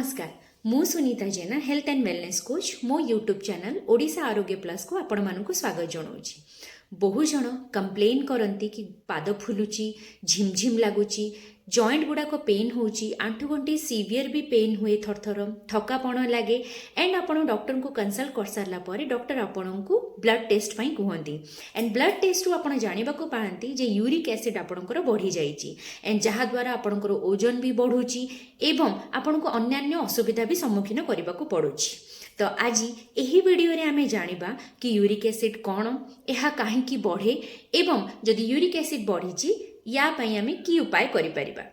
नमस्कार मु सुनीता जेना health and wellness coach मो यूट्यूब चैनल ओडिशा आरोग्य प्लस को आपण मानक स्वागत जनाऊँगी। बहु जन कंप्लेन करती कि पाद फुलुची झिमझिम लगुच जॉइंट गुड़ाक पेन होची आंठुगंठी सीवियर भी पेन हुए थरथर थकापण लगे एंड आपण डॉक्टर को कंसल्ट कर सारा पर डॉक्टर आपण को ब्लड टेस्ट पाई कहती एंड ब्लड टेस्ट रु आपण जाना पाती जे यूरिक एसिड आपणकर बढ़ी जाइए एंड जहाद्वारा आपणकर ओजन भी बढ़ुची एवं आपण को अन्यान्य असुविधा भी सम्मुखीन करने को पड़ुछि। तो आज यही वीडियो रे आमे जानिबा कि यूरिक एसिड कौन यह कहीं बढ़े एवं जदि यूरिक एसिड बढ़ी या पाई आमे की उपाय करि परिबा।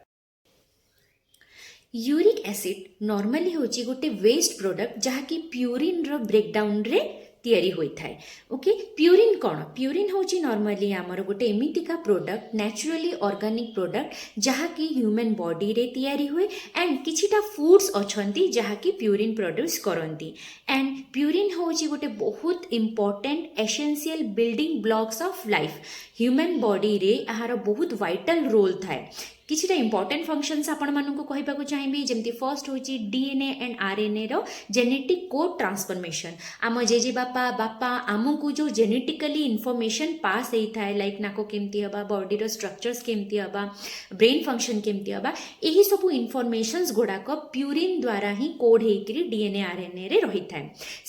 यूरिक एसिड नॉर्मली होची गोटे वेस्ट प्रोडक्ट जहाँकि प्यूरिन रो ब्रेकडाउन रे तैयारी होता है। ओके प्यूरिन कौन प्यूरिन होची नॉर्मली आमर गोटे एमितिका प्रोडक्ट नेचुरली ऑर्गेनिक प्रोडक्ट जहाँकि ह्यूमन बॉडी रे तैयारी हुए एंड किछिटा फूड्स अछंती जहाँकि प्यूरिन प्रोड्यूस करती एंड प्यूरिन होची गोटे बहुत important essential building blocks of life human body रे यार बहुत वाइटल रोल थाए। किछिटा इंपोर्टेंट फंक्शंस आपण मानक कहबाक चाहिए जमती फर्स्ट होची डीएनए एंड आरएनए रो जेनेटिक कोड ट्रांसफॉर्मेशन आम जेजे बापा बापा आमको जो जेनेटिकली इनफॉरमेशन पास होता है लाइक नाको केमती हबा बॉडी रो स्ट्रक्चर्स केमती हबा ब्रेन फंक्शन केमती हबा यही सब इनफॉरमेशंस गुड़ाक प्यूरिन द्वारा ही कोड होकर डीएनए आरएनए रे रही था।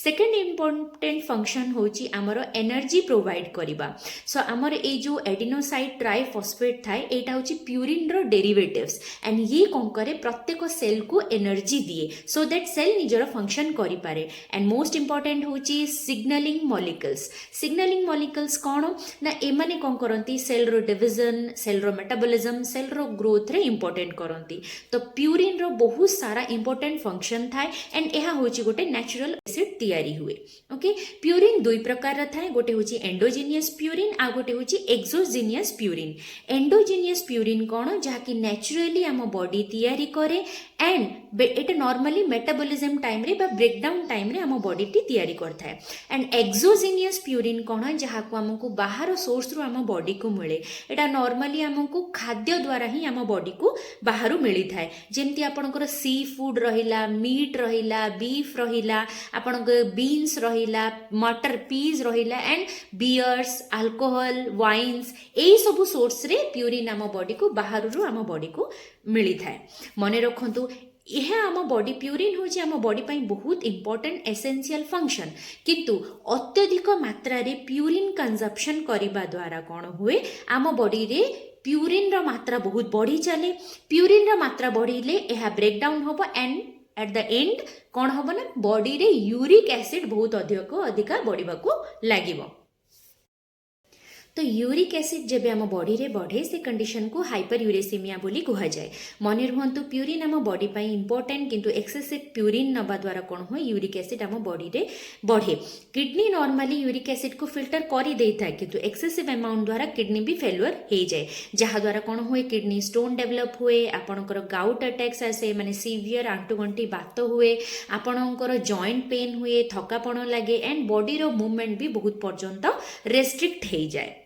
सेकेंड इंपोर्टेंट फंक्शन होची आमर एनर्जी प्रोवाइड करबा। सो आमर ए जो एडिनोसाइड ट्राइफॉस्फेट थाए एटा होची प्यूरिन रो डेरिवेटिव्स एंड ये कौन करे प्रत्येक सेल को एनर्जी दिए सो दैट सेल निजर फंक्शन करि पारे एंड मोस्ट इंपोर्टेंट होची सिग्नलिंग मॉलिक्यूल्स कौन ना एमाने कौन करती cell row division cell row metabolism cell row growth रे इंपोर्टेंट करती। तो प्यूरिन रो बहुत सारा इंपोर्टेंट फंक्शन थाए एंड यह होची गोटे नेचुरल एसिड तैयारी हुए। ओके प्यूरिन दुई प्रकार थाए गोटे होची एंडोजीनियस प्यूरिन आ गोटे होची एक्सोजीनियस प्यूरिन। एंडोजीनियस प्यूरिन कौन कि नेचुरली आम बॉडी तैयारी करे and Etah normally metabolism time रे बा ब्रेकडाउन टाइम रे आम बॉडी टी तैयारी करता है एंड एक्सोजीनियस प्यूरिन कौन जहाँ को आमको बाहर सोर्स रु आम बॉडी को मिले एटा नॉर्मली आमको खाद्य द्वारा ही आम बॉडी को बाहर मिली थाए जेमती आपनकर सी फूड रहिला मीट रहिला बीफ रहिला आपनकर बीन्स रहिला मटर पीज रहिला एंड बियर्स अल्कोहल वाइन्स यही सब सोर्स रे प्यूरिन आम बॉडी को बाहर आम बॉडी को मिली थाए। मन रखु यह आम बॉडी प्यूरिन हो आम बॉडी पाई बहुत इंपोर्टेंट एसेंशियल फंक्शन किंतु अत्यधिक मात्रा रे प्यूरिन कंजप्शन करने द्वारा कौन हुए आम बॉडी रे प्यूरिन रो मात्रा बहुत बढ़ी चले प्यूरिन रो मात्रा बढ़िले यह ब्रेकडाउन हम एंड एट द एंड कौन हम ना बॉडी रे यूरिक एसिड बहुत अधिका बढ़ा को लगे। तो यूरिक एसिड जब आम बॉडी रे बढ़े से कंडीशन को हाइपर यूरेसीमिया बोली कह जाए। मन रुहतु प्यूरिन आम बॉडी पाई इंपोर्टेंट किंतु एक्सेसिव प्यूरिन नबा द्वारा कौन हुए यूरिक एसिड आम बॉडी रे बढ़े। किडनी नॉर्मली यूरिक एसिड को फिल्टर कर दे था किंतु एक्सेसिव अमाउंट द्वारा किडनी भी फेलुअर हो जाए जहाँ द्वारा कौन हुए किडनी स्टोन डेवलप हुए आपणकर गाउट अटैक्स आसे माने सीवियर आंठुगंठी बात हुए आपणकर जॉइंट पेन हुए थकापण लगे एंड बॉडी रो मूवमेंट भी बहुत पर्यंत रेस्ट्रिक्ट हो जाए।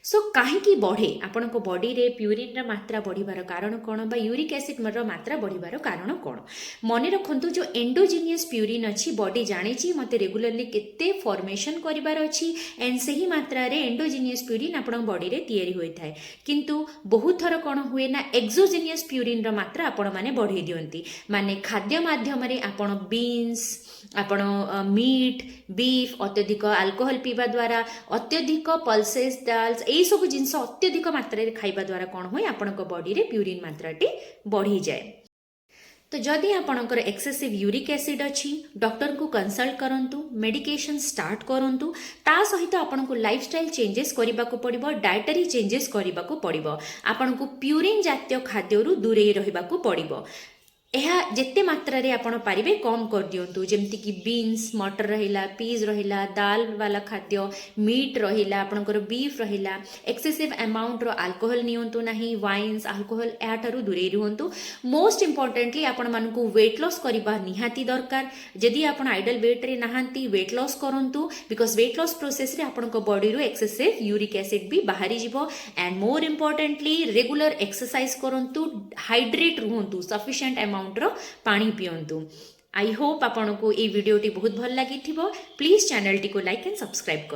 सो कहीं बढ़े आपण बॉडी रे प्यूरिन मात्रा बढ़िबार कारण कौन बा यूरिक एसिड मात्रा बढ़िबार कारण कौन मन रखु जो एंडोजीनियस प्यूरिन अच्छी बॉडी जानी मत रेगुलरली केते फॉर्मेशन करिबार अच्छी एंड से ही मात्रा रे एंडोजीनियस प्यूरिन आपण बॉडी रे तैयारी होता है किंतु बहुत थर कौन हुए ना एक्सोजीनियस प्यूरिन मात्रा आपण माने बढ़े दियंती माने खाद्य माध्यम रे आपण बीन्स आपण मीट बीफ अत्यधिक अल्कोहल पीवा द्वारा अत्यधिक पल्सेस दाल्स यही सब जिनस अत्यधिक मात्रा रे खाइबा द्वारा कौन हुए आपण बॉडी रे प्यूरिन मात्राटी बढ़ी जाए। तो जदि आपणकर एक्सेसिव यूरिक एसिड अच्छी डॉक्टर को कंसल्ट करंतु मेडिकेशन स्टार्ट करंतु ता सहित आपनको लाइफस्टाइल चेंजेस करने को पड़िबो डायटरी चेंजेस करने को पड़िबो आपनको प्यूरिन जातीय खाद्यरू दूरे रहिबा को पड़िबो। यह जिते मात्रा रे आपण पारिबे कम कर दियंतु जेमती कि बीन्स मटर रहिला पीज रहिला दाल वाला खाद्य मीट रहिला आपणकर बीफ रहिला एक्सेसिव अमाउंट रो अल्कोहल नियंतु नाही वाइन्स अल्कोहल याठारु दूरे रुहंतु। मोस्ट इंपोर्टेंटली आपण मानकु वेट लॉस करबा निहाती दरकार जदि आपण आइडल वेट रे नाहांती वेट लॉस करंतु बिकॉज वेट लॉस प्रोसेस रे आपणको बॉडी रो एक्सेसिव यूरिक एसिड भी बाहरी जिवो and more importantly regular exercise करंतु हाइड्रेट रुहंतु सफिशिएंट अमाउंटर पानी पियंतु। आई होप आपको ये वीडियोटी बहुत भल लगी। प्लीज चैनल टी को लाइक एंड सब्सक्राइब कर।